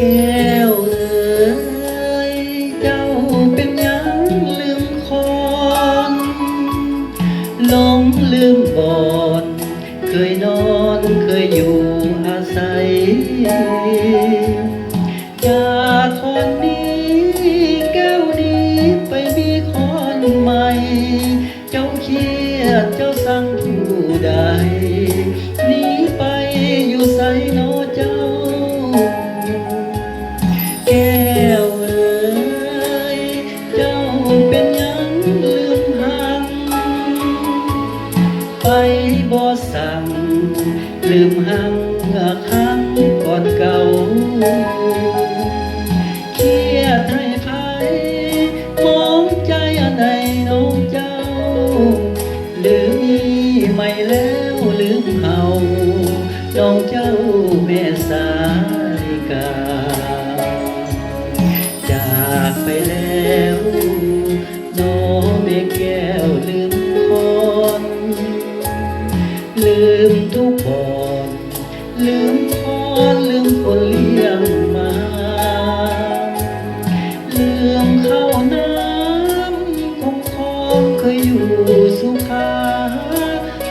แก้วเอ๋ยเจ้าเป็นหยังลืมคอนหลงลืมบ่อนเคยนอนเคยอยู่อาศัยจากคนนี้แก้วนี้ไปมีคนใหม่เจ้าเครียดเจ้าสั่งผู้ใดหนีไปอยู่ไสโนเจ้าแก้วเอ๋ยเจ้าเป็นหยังลืมหักไปบ่สั่งลืมหังหักก่อนเก่าเครียดให้ไผมองใจอันใดน้องเจ้าลืมมีไม่แล้วลืมเฮาน้องเจ้าแม่สาลิกาจากไปแล้วน้องแม่แก้วลืมคนลืมทุกบ่อนลืมพรลืมคนเลี้ยงมาลืมข้าวน้ำคงคองเคยอยู่สุขา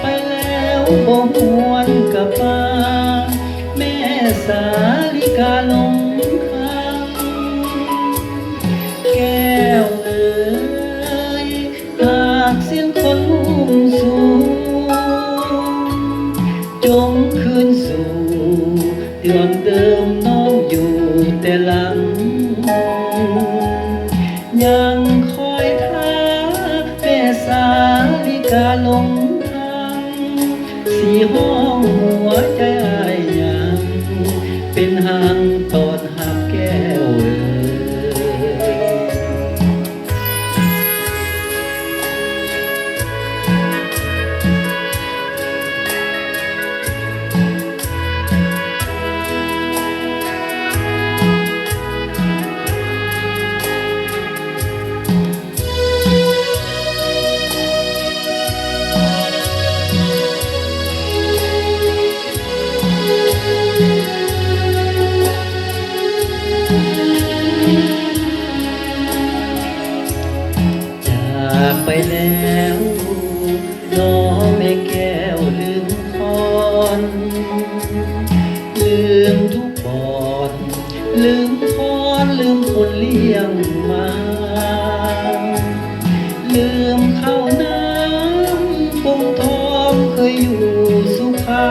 ไปแล้วบ่หวนกลับมาแม่สาลิกาลงทางแก้วเอ๋ยหากเสียงคนมุ่งสู่จงคืนสู่เดือนเดิมน้องอยู่แต่หลังยังคอยท่าแม่สาลิกาลงทางสีห้องหัวใจอ้ายยังเป็นหางตอดหักแก้วเอ๋จากไปแล้วน้องแม่แก้วลืมพรลืมทุกบ่อนลืมพรลืมคนเลี้ยงมาลืมข้าวน้ำปงทองเคยอยู่สุขา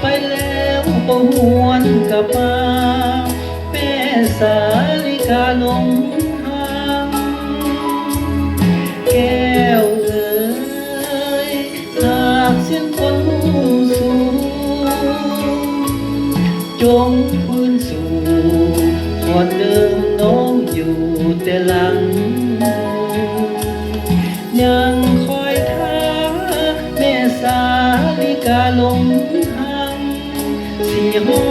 ไปแล้วบ่หวนกลับมาแม่สาลิกาลงทางแก้วเอ๋ยหากเสียงคนมุ่งสู่จงคืนสู่คนเดิมน้องอยู่แต่หลังยังคอยท่าแม่สาลิกาลงทางสีห้อ